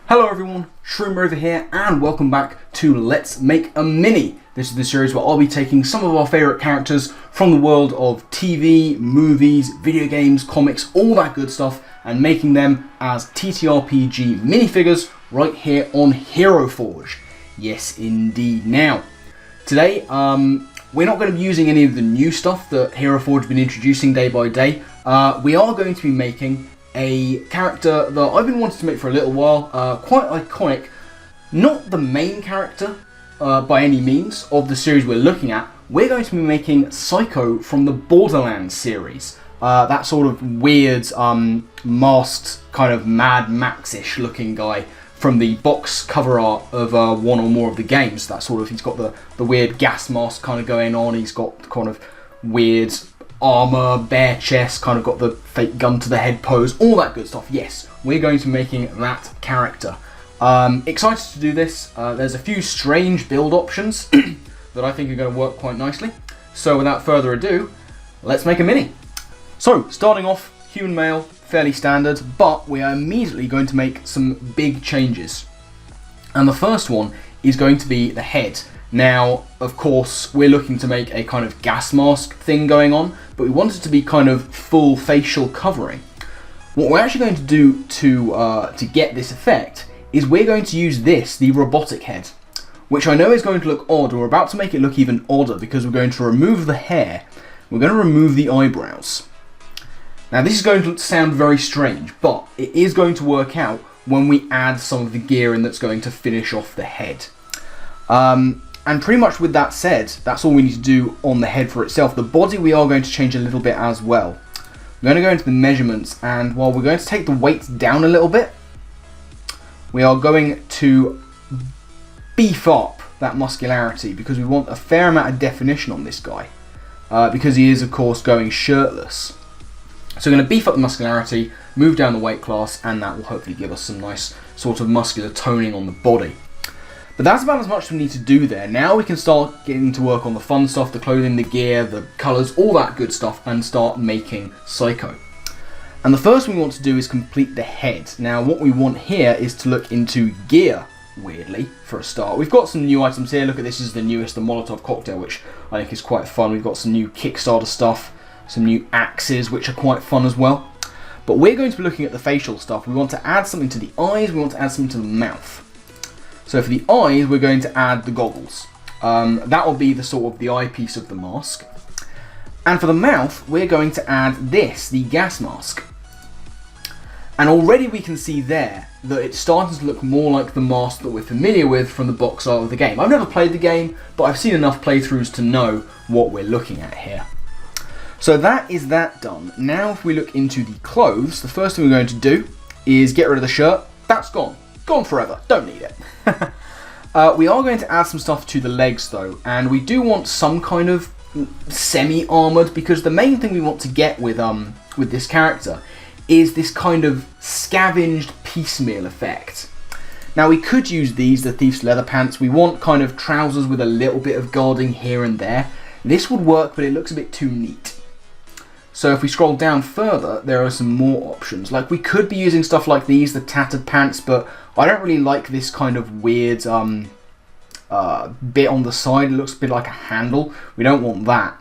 Hello everyone, Shroomraver here, and welcome back to Let's Make a Mini. This is the series where I'll be taking some of our favourite characters from the world of TV, movies, video games, comics, all that good stuff, and making them as TTRPG minifigures right here on Hero Forge. Yes, indeed. Now, today, we're not going to be using any of the new stuff that Hero Forge has been introducing day by day. We are going to be making a character that I've been wanting to make for a little while, quite iconic. Not the main character by any means of the series we're looking at. We're going to be making Psycho from the Borderlands series. That sort of weird, masked, kind of Mad Max-ish looking guy from the box cover art of one or more of the games. That sort of, he's got the weird gas mask kind of going on. He's got kind of weird armor, bare chest, kind of got the fake gun to the head pose, all that good stuff. Yes, we're going to be making that character. Excited to do this. There's a few strange build options that I think are going to work quite nicely. So without further ado, let's make a mini. So starting off, human male, fairly standard, but we are immediately going to make some big changes. And the first one is going to be the head. Now, of course, we're looking to make a kind of gas mask thing going on, but we want it to be kind of full facial covering. What we're actually going to do to get this effect is we're going to use this, the robotic head, which I know is going to look odd. We're about to make it look even odder because we're going to remove the hair. We're going to remove the eyebrows. Now, this is going to sound very strange, but it is going to work out when we add some of the gear in that's going to finish off the head. And pretty much with that said, that's all we need to do on the head for itself. The body we are going to change a little bit as well. We're going to go into the measurements, and while we're going to take the weight down a little bit, we are going to beef up that muscularity because we want a fair amount of definition on this guy. Because he is, of course, going shirtless. So we're going to beef up the muscularity, move down the weight class, and that will hopefully give us some nice sort of muscular toning on the body. But that's about as much as we need to do there. Now we can start getting to work on the fun stuff, the clothing, the gear, the colours, all that good stuff, and start making Psycho. And the first thing we want to do is complete the head. Now what we want here is to look into gear, weirdly, for a start. We've got some new items here. Look at this, is the newest, the Molotov cocktail, which I think is quite fun. We've got some new Kickstarter stuff, some new axes, which are quite fun as well. But we're going to be looking at the facial stuff. We want to add something to the eyes, we want to add something to the mouth. So for the eyes, we're going to add the goggles. That will be the sort of the eyepiece of the mask. And for the mouth, we're going to add this, the gas mask. And already we can see there that it's starting to look more like the mask that we're familiar with from the box art of the game. I've never played the game, but I've seen enough playthroughs to know what we're looking at here. So that is that done. Now if we look into the clothes, the first thing we're going to do is get rid of the shirt. That's gone. Gone forever. Don't need it. We are going to add some stuff to the legs though, and we do want some kind of semi-armoured, because the main thing we want to get with this character is this kind of scavenged piecemeal effect. Now we could use these, the Thief's leather pants. We want kind of trousers with a little bit of guarding here and there. This would work, but it looks a bit too neat. So if we scroll down further, there are some more options. Like we could be using stuff like these, the tattered pants, but I don't really like this kind of weird bit on the side. It looks a bit like a handle. We don't want that.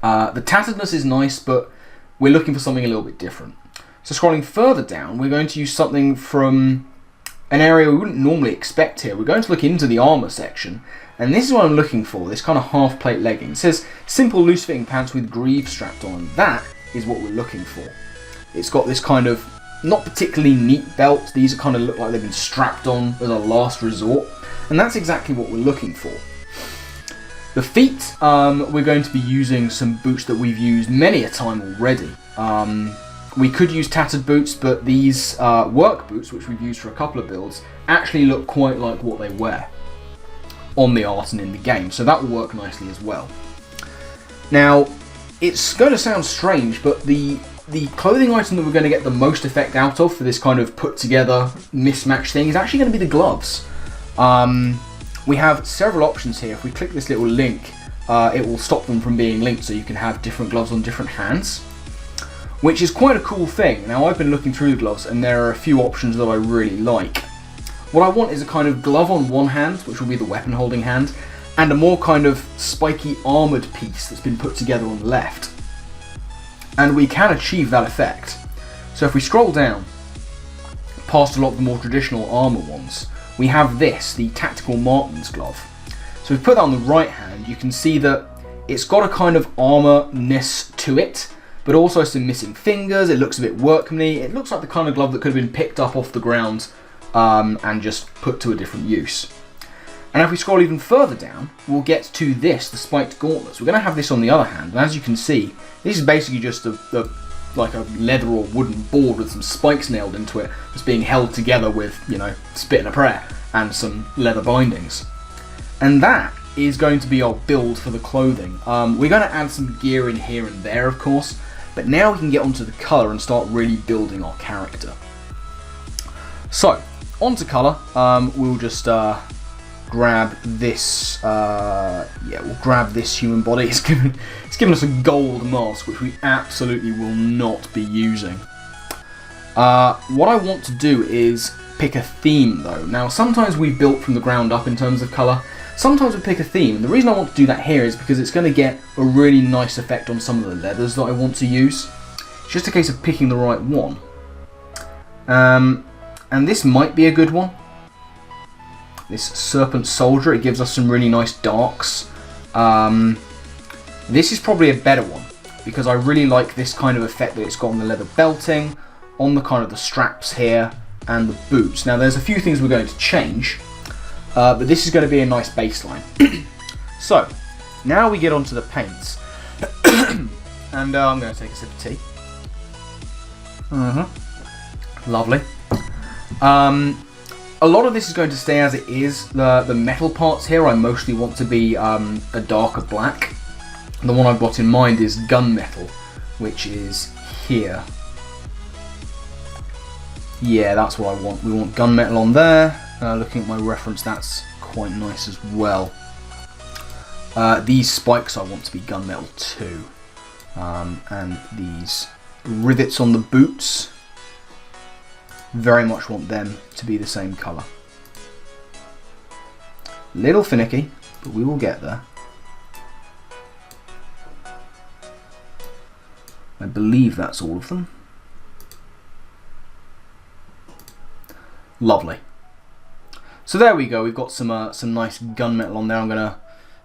The tatteredness is nice, but we're looking for something a little bit different. So scrolling further down, we're going to use something from an area we wouldn't normally expect here. We're going to look into the armour section. And this is what I'm looking for, this kind of half-plate legging. It says, simple loose-fitting pants with greaves strapped on. That is what we're looking for. It's got this kind of, not particularly neat belt. These kind of look like they've been strapped on as a last resort. And that's exactly what we're looking for. The feet, we're going to be using some boots that we've used many a time already. We could use tattered boots, but these work boots, which we've used for a couple of builds, actually look quite like what they wear on the art and in the game, so that will work nicely as well. Now, it's going to sound strange, but the clothing item that we're going to get the most effect out of for this kind of put together mismatch thing is actually going to be the gloves. We have several options here. If we click this little link, it will stop them from being linked, so you can have different gloves on different hands, which is quite a cool thing. Now I've been looking through the gloves and there are a few options that I really like. What I want is a kind of glove on one hand, which will be the weapon holding hand, and a more kind of spiky armoured piece that's been put together on the left. And we can achieve that effect. So if we scroll down, past a lot of the more traditional armour ones, we have this, the Tactical Marksman's Glove. So if we put that on the right hand, you can see that it's got a kind of armour-ness to it, but also some missing fingers. It looks a bit workmanly. It looks like the kind of glove that could have been picked up off the ground and just put to a different use. And if we scroll even further down, we'll get to this, the spiked gauntlets. We're going to have this on the other hand, and as you can see, this is basically just like a leather or wooden board with some spikes nailed into it that's being held together with, you know, spit and a prayer and some leather bindings. And that is going to be our build for the clothing. We're going to add some gear in here and there, of course, but now we can get onto the colour and start really building our character. So, onto colour, we'll just grab this, we'll grab this human body. It's given us a gold mask, which we absolutely will not be using. What I want to do is pick a theme though. Now sometimes we've built from the ground up in terms of colour, sometimes we pick a theme, and the reason I want to do that here is because it's going to get a really nice effect on some of the leathers that I want to use. It's just a case of picking the right one. And this might be a good one. This Serpent Soldier, it gives us some really nice darks. This is probably a better one, because I really like this kind of effect that it's got on the leather belting, on the kind of the straps here, and the boots. Now there's a few things we're going to change, but this is going to be a nice baseline. So, now we get onto the paints. And I'm going to take a sip of tea. Lovely. A lot of this is going to stay as it is. The metal parts here I mostly want to be a darker black. The one I've got in mind is gunmetal, which is here. Yeah, that's what I want. We want gunmetal on there. Looking at my reference, that's quite nice as well. These spikes I want to be gunmetal too. And these rivets on the boots, very much want them to be the same colour. Little finicky, but we will get there. I believe that's all of them. Lovely. So there we go. We've got some nice gunmetal on there. I'm gonna,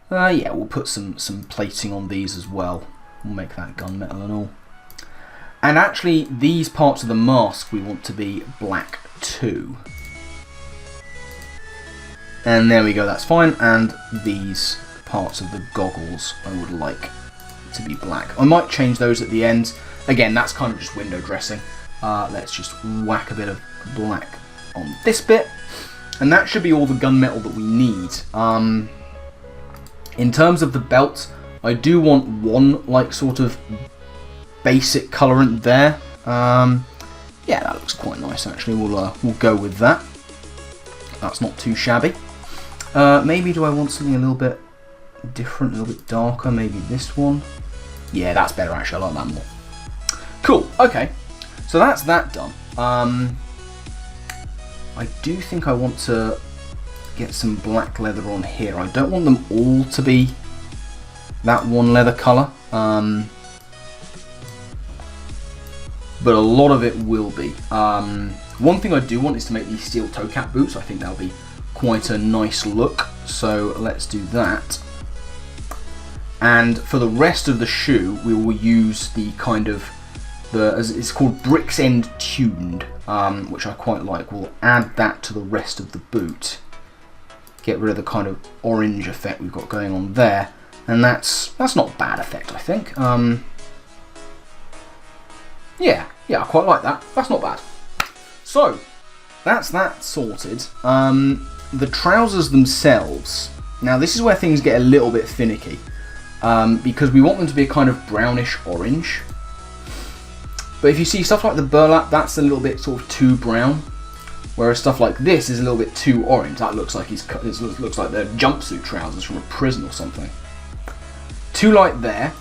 we'll put some plating on these as well. We'll make that gunmetal and all. And actually, these parts of the mask we want to be black too. And there we go. That's fine. And these parts of the goggles I would like to be black. I might change those at the end. Again, that's kind of just window dressing. Let's just whack a bit of black on this bit, and that should be all the gunmetal that we need. In terms of the belt, I do want one like sort of basic colorant there. Yeah, that looks quite nice actually. We'll go with that. That's not too shabby. Maybe do I want something a little bit different, a little bit darker? Maybe this one. Yeah, that's better actually. I like that more. Cool. Okay, so that's that done. I do think I want to get some black leather on here. I don't want them all to be that one leather colour, but a lot of it will be. One thing I do want is to make these steel toe cap boots. I think that'll be quite a nice look, so let's do that. And for the rest of the shoe, we will use the kind of, it's called Brick's End Tuned, which I quite like. We'll add that to the rest of the boot. Get rid of the kind of orange effect we've got going on there, and that's not a bad effect, I think. Yeah, I quite like that. That's not bad. So that's that sorted. The trousers themselves. Now this is where things get a little bit finicky, because we want them to be a kind of brownish orange. But if you see stuff like the burlap, that's a little bit sort of too brown, whereas stuff like this is a little bit too orange. That looks like looks like they're jumpsuit trousers from a prison or something. Too light there.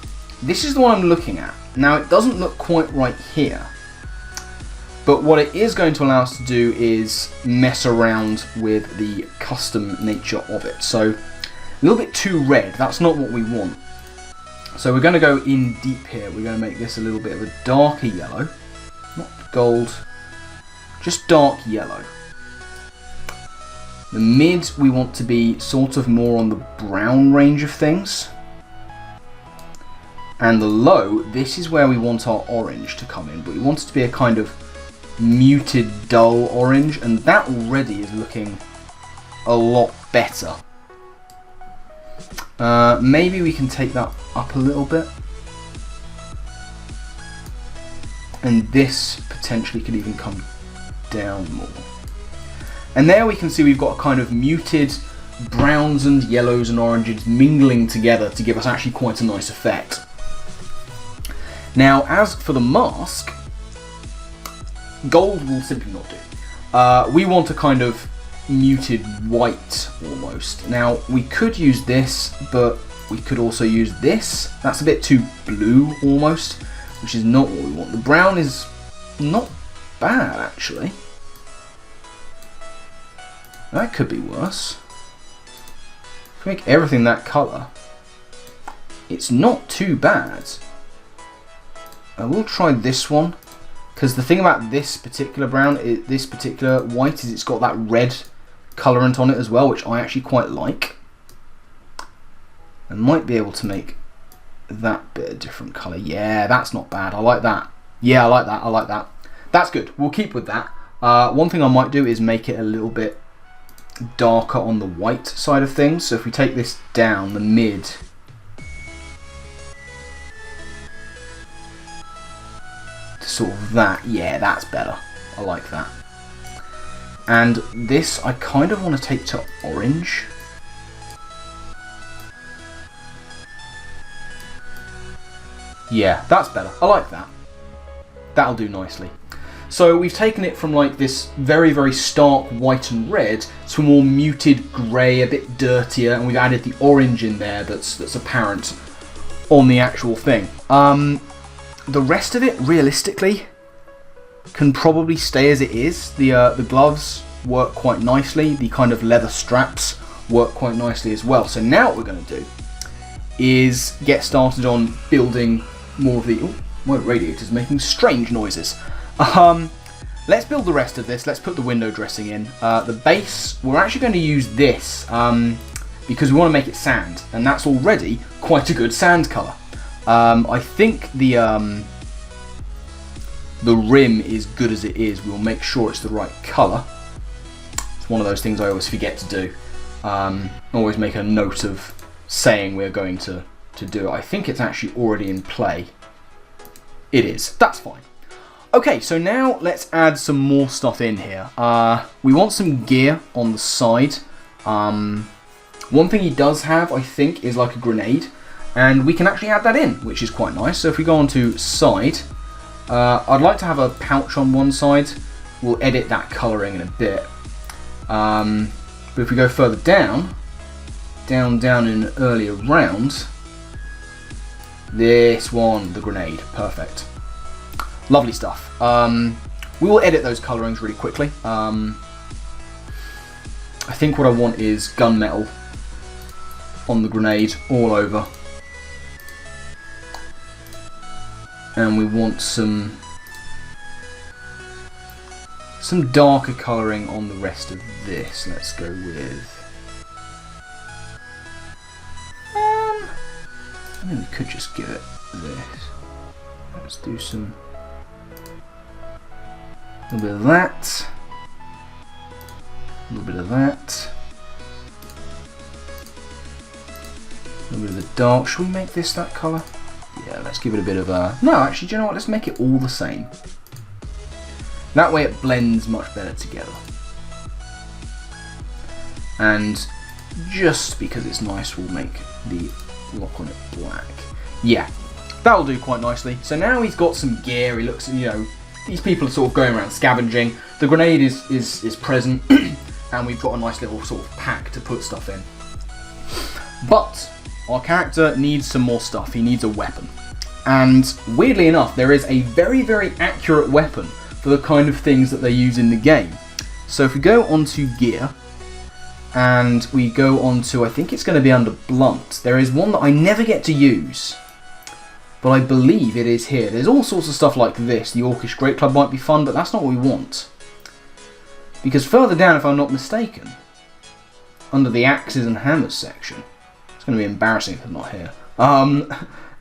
This is the one I'm looking at. Now it doesn't look quite right here. But what it is going to allow us to do is mess around with the custom nature of it. So a little bit too red, that's not what we want. So we're going to go in deep here. We're going to make this a little bit of a darker yellow. Not gold, just dark yellow. The mid we want to be sort of more on the brown range of things. And the low, this is where we want our orange to come in. But we want it to be a kind of muted, dull orange. And that already is looking a lot better. Maybe we can take that up a little bit. And this potentially could even come down more. And there we can see we've got a kind of muted browns and yellows and oranges mingling together to give us actually quite a nice effect. Now, as for the mask, gold will simply not do. We want a kind of muted white almost. Now, we could use this, but we could also use this. That's a bit too blue almost, which is not what we want. The brown is not bad, actually. That could be worse. If we make everything that colour, it's not too bad. I will try this one, because the thing about this particular brown, this particular white, is it's got that red colourant on it as well, which I actually quite like. I might be able to make that bit a different colour. Yeah, that's not bad. I like that. Yeah, I like that. I like that. That's good. We'll keep with that. One thing I might do is make it a little bit darker on the white side of things. So if we take this down, the mid, to sort of that, yeah, that's better. I like that. And this I kind of want to take to orange. Yeah, that's better. I like that. That'll do nicely. So we've taken it from like this very, very stark white and red to a more muted grey, a bit dirtier, and we've added the orange in there that's apparent on the actual thing. The rest of it, realistically, can probably stay as it is. The gloves work quite nicely. The kind of leather straps work quite nicely as well. So now what we're going to do is get started on building more of the... Oh, my radiator's making strange noises. Let's build the rest of this. Let's put the window dressing in. The base, we're actually going to use this because we want to make it sand, and that's already quite a good sand colour. I think the rim is good as it is. We'll make sure it's the right colour. It's one of those things I always forget to do. Always make a note of saying we're going to do it. I think it's actually already in play. It is. That's fine. Okay, so now let's add some more stuff in here. We want some gear on the side. One thing he does have, I think, is like a grenade. And we can actually add that in, which is quite nice. So if we go on to side, I'd like to have a pouch on one side. We'll edit that colouring in a bit. But if we go further down in an earlier round, this one, the grenade, perfect. Lovely stuff. We will edit those colourings really quickly. I think what I want is gunmetal on the grenade all over. And we want some darker colouring on the rest of this. Let's go with... I mean, we could just give it this. Let's do some... a little bit of that. A little bit of that. A little bit of the dark. Should we make this that colour? Yeah, let's give it a bit of a... No, actually, do you know what? Let's make it all the same. That way it blends much better together. And just because it's nice, we'll make the lock on it black. Yeah, that'll do quite nicely. So now he's got some gear. He looks, you know, these people are sort of going around scavenging. The grenade is present, and we've got a nice little sort of pack to put stuff in. But our character needs some more stuff. He needs a weapon. And weirdly enough, there is a very, very accurate weapon for the kind of things that they use in the game. So if we go onto gear, and we go on to, I think it's going to be under blunt, there is one that I never get to use, but I believe it is here. There's all sorts of stuff like this. The Orcish Great Club might be fun, but that's not what we want. Because further down, if I'm not mistaken, under the axes and hammers section, it's going to be embarrassing if it's not here. And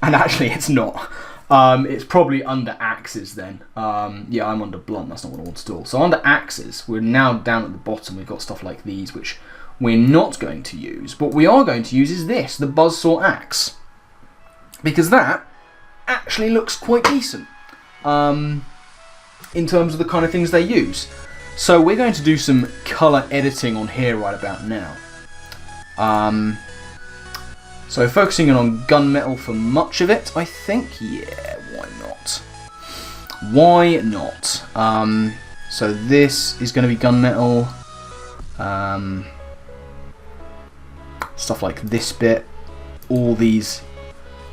actually it's not. It's probably under axes then. Yeah, I'm under blunt, that's not what I want to do. So under axes, we're now down at the bottom. We've got stuff like these, which we're not going to use. What we are going to use is this, the Buzzsaw Axe. Because that actually looks quite decent in terms of the kind of things they use. So we're going to do some colour editing on here right about now. So focusing in on gunmetal for much of it, I think. Yeah, why not? Why not? So this is going to be gunmetal. Stuff like this bit. All these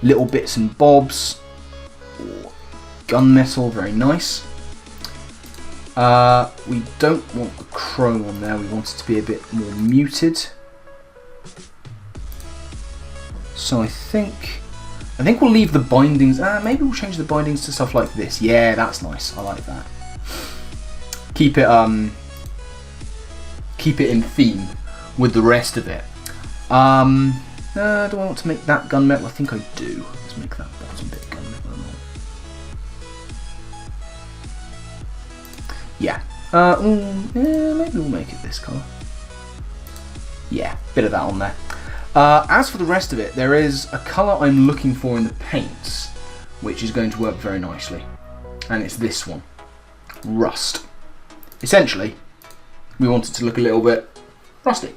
little bits and bobs. Gunmetal, very nice. We don't want the chrome on there. We want it to be a bit more muted. So I think we'll leave the bindings. Maybe we'll change the bindings to stuff like this. Yeah, that's nice. I like that. Keep it in theme with the rest of it. Do I want to make that gunmetal? I think I do. Let's make that bottom bit gunmetal. Yeah. Maybe we'll make it this colour. Yeah, bit of that on there. As for the rest of it, there is a colour I'm looking for in the paints, which is going to work very nicely. And it's this one. Rust. Essentially, we want it to look a little bit rusty.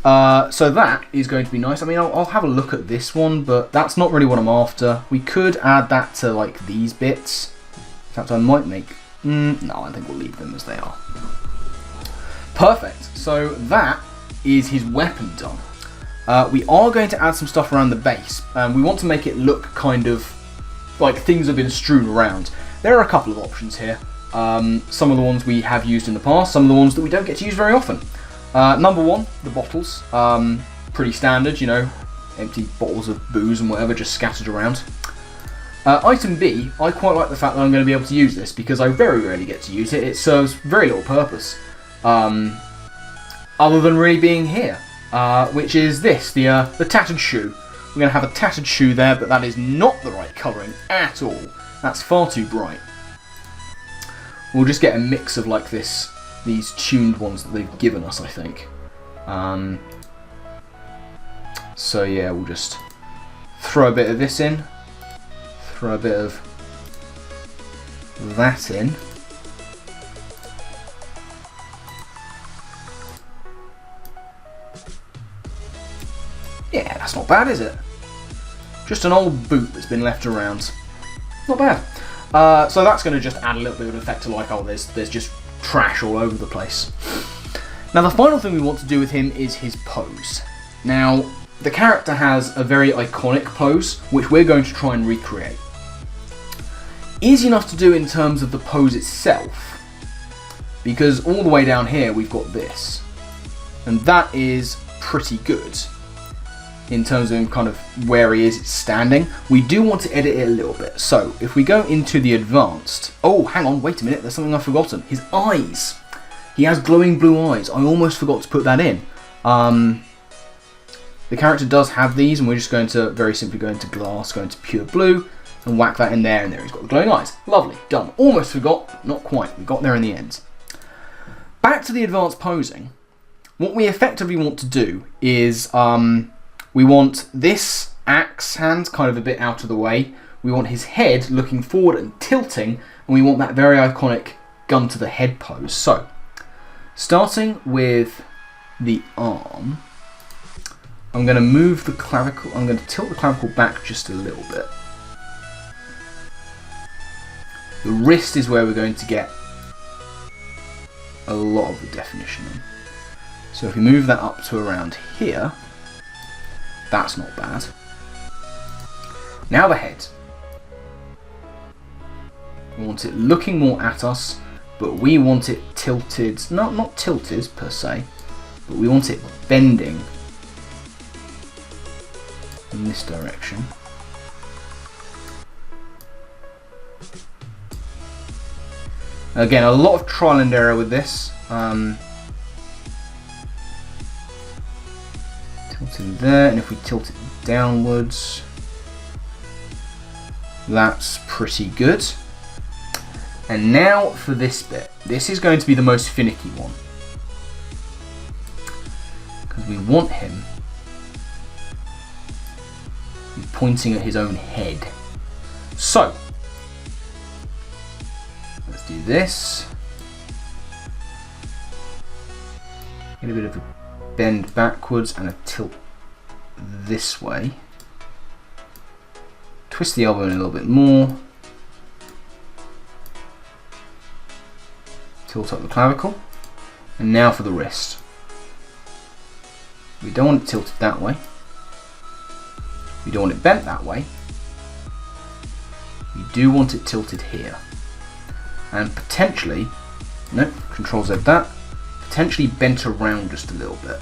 So that is going to be nice. I mean, I'll have a look at this one, but that's not really what I'm after. We could add that to, like, these bits. In fact, I might make... no, I think we'll leave them as they are. Perfect. So that is his weapon done. We are going to add some stuff around the base. We want to make it look kind of like things have been strewn around. There are a couple of options here. Some of the ones we have used in the past, some of the ones that we don't get to use very often. Number one, the bottles. Pretty standard, you know, empty bottles of booze and whatever just scattered around. Item B, I quite like the fact that I'm going to be able to use this because I very rarely get to use it. It serves very little purpose, other than really being here. Which is this, the tattered shoe. We're going to have a tattered shoe there, but that is not the right colouring at all. That's far too bright. We'll just get a mix of like these tuned ones that they've given us, I think. So yeah, we'll just throw a bit of this in, throw a bit of that in. Yeah, that's not bad, is it? Just an old boot that's been left around. Not bad. So that's going to just add a little bit of effect to like, oh, there's just trash all over the place. Now the final thing we want to do with him is his pose. Now, the character has a very iconic pose, which we're going to try and recreate. Easy enough to do in terms of the pose itself, because all the way down here we've got this. And that is pretty good. In terms of kind of where he is standing. We do want to edit it a little bit. So if we go into the advanced... Oh, hang on, wait a minute, there's something I've forgotten. His eyes. He has glowing blue eyes. I almost forgot to put that in. The character does have these, and we're just going to very simply go into glass, go into pure blue, and whack that in there, and there he's got the glowing eyes. Lovely, done. Almost forgot, not quite. We got there in the end. Back to the advanced posing. What we effectively want to do is... we want this axe hand kind of a bit out of the way. We want his head looking forward and tilting. And we want that very iconic gun to the head pose. So, starting with the arm, I'm going to move the clavicle. I'm going to tilt the clavicle back just a little bit. The wrist is where we're going to get a lot of the definition in. So if we move that up to around here, that's not bad. Now the head. We want it looking more at us, but we want it tilted, not tilted per se, but we want it bending in this direction. Again, a lot of trial and error with this. Tilting there, and if we tilt it downwards, that's pretty good. And now for this bit. This is going to be the most finicky one, because we want him pointing at his own head. So let's do this. Get a bit of a bend backwards and a tilt this way. Twist the elbow in a little bit more. Tilt up the clavicle. And now for the wrist. We don't want it tilted that way. We don't want it bent that way. We do want it tilted here. And potentially, no, Control Z that, potentially bent around just a little bit.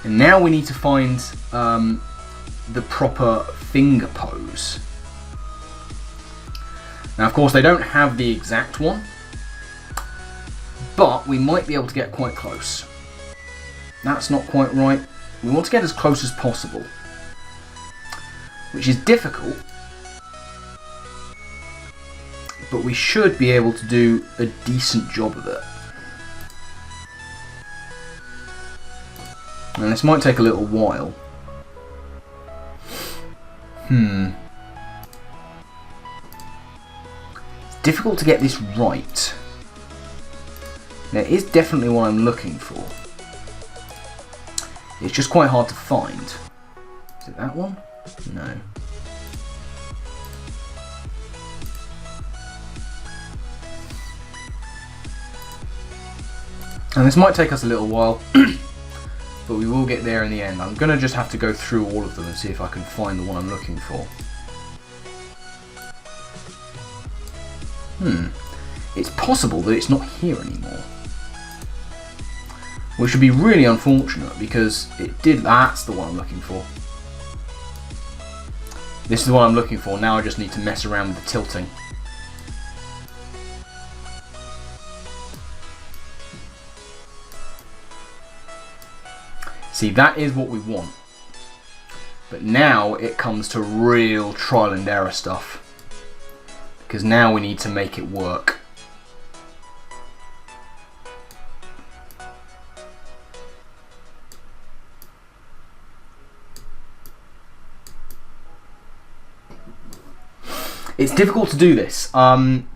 And now we need to find the proper finger pose. Now of course they don't have the exact one, but we might be able to get quite close. That's not quite right. We want to get as close as possible, which is difficult, but we should be able to do a decent job of it. And this might take a little while. It's difficult to get this right. There is definitely what I'm looking for. It's just quite hard to find. Is it that one? No. And this might take us a little while, but we will get there in the end. I'm going to just have to go through all of them and see if I can find the one I'm looking for. It's possible that it's not here anymore, which would be really unfortunate because it did. That's the one I'm looking for. This is the one I'm looking for. Now I just need to mess around with the tilting. See, that is what we want. But now it comes to real trial and error stuff, because now we need to make it work. It's difficult to do this,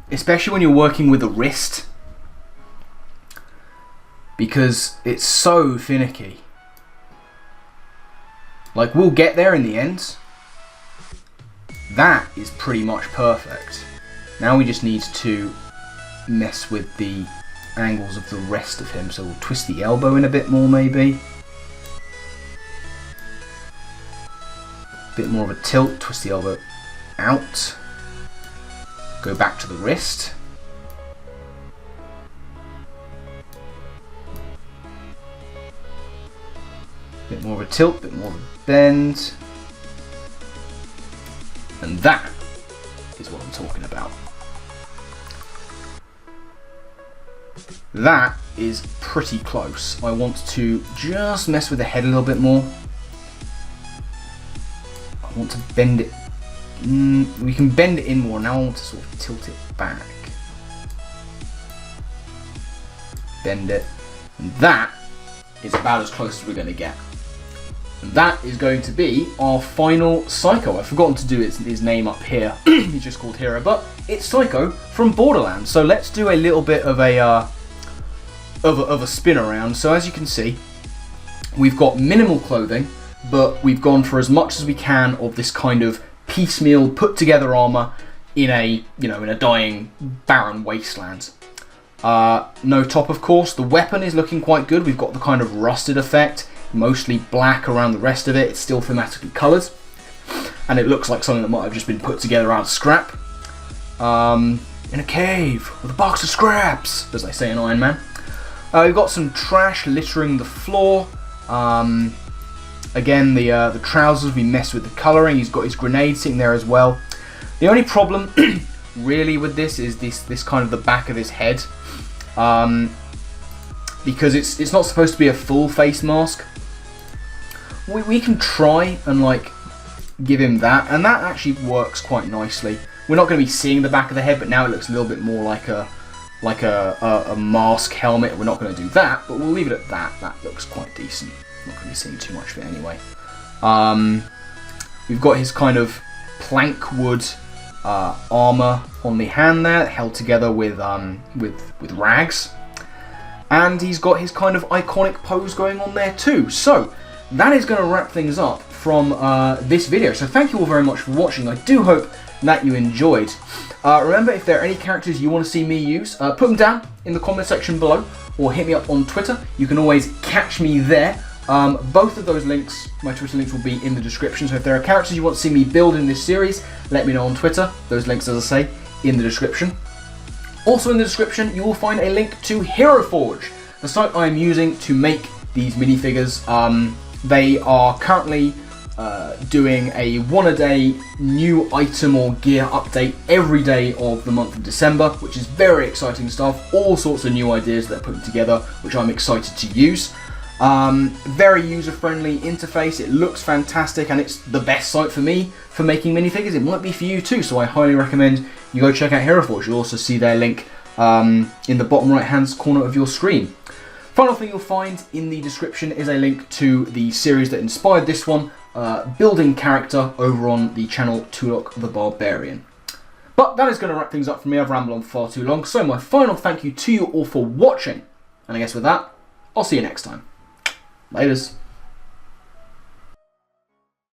especially when you're working with a wrist, because it's so finicky. Like, we'll get there in the end. That is pretty much perfect. Now we just need to mess with the angles of the rest of him. So we'll twist the elbow in a bit more, maybe. Bit more of a tilt, twist the elbow out. Go back to the wrist. Bit more of a tilt, bit more of a bend. And that is what I'm talking about. That is pretty close. I want to just mess with the head a little bit more. I want to bend it. We can bend it in more. Now I want to sort of tilt it back. Bend it. And that is about as close as we're going to get. And that is going to be our final Psycho. I've forgotten to do his name up here. He's just called Hero, but it's Psycho from Borderlands. So let's do a little bit of a spin around. So as you can see, we've got minimal clothing, but we've gone for as much as we can of this kind of piecemeal, put together armor in a dying, barren wasteland. No top, of course. The weapon is looking quite good. We've got the kind of rusted effect, mostly black around the rest of it. It's still thematically coloured, and it looks like something that might have just been put together out of scrap. in a cave with a box of scraps, as they say in Iron Man. We've got some trash littering the floor. Again, the trousers, we messed with the colouring. He's got his grenade sitting there as well. The only problem really with this is this kind of the back of his head. Because it's not supposed to be a full face mask. We can try and like give him that, and that actually works quite nicely. We're not going to be seeing the back of the head, but now it looks a little bit more like a mask helmet. We're not going to do that, but we'll leave it at that. That looks quite decent. Not going to be seeing too much of it anyway. We've got his kind of plank wood armor on the hand there, held together with rags, and he's got his kind of iconic pose going on there too. So that is going to wrap things up from this video. So thank you all very much for watching. I do hope that you enjoyed. Remember, if there are any characters you want to see me use, put them down in the comment section below, or hit me up on Twitter. You can always catch me there. Both of those links, my Twitter links, will be in the description. So if there are characters you want to see me build in this series, let me know on Twitter. Those links, as I say, in the description. Also in the description, you will find a link to Hero Forge, the site I am using to make these minifigures. They are currently doing a one-a-day new item or gear update every day of the month of December, which is very exciting stuff. All sorts of new ideas they're putting together, which I'm excited to use. Very user-friendly interface. It looks fantastic, and it's the best site for me for making minifigures. It might be for you too, so I highly recommend you go check out Hero Forge. You'll also see their link in the bottom right-hand corner of your screen. Final thing you'll find in the description is a link to the series that inspired this one, building character, over on the channel Tulok the Barbarian. But that is going to wrap things up for me. I've rambled on far too long, so my final thank you to you all for watching. And I guess with that, I'll see you next time. Laters.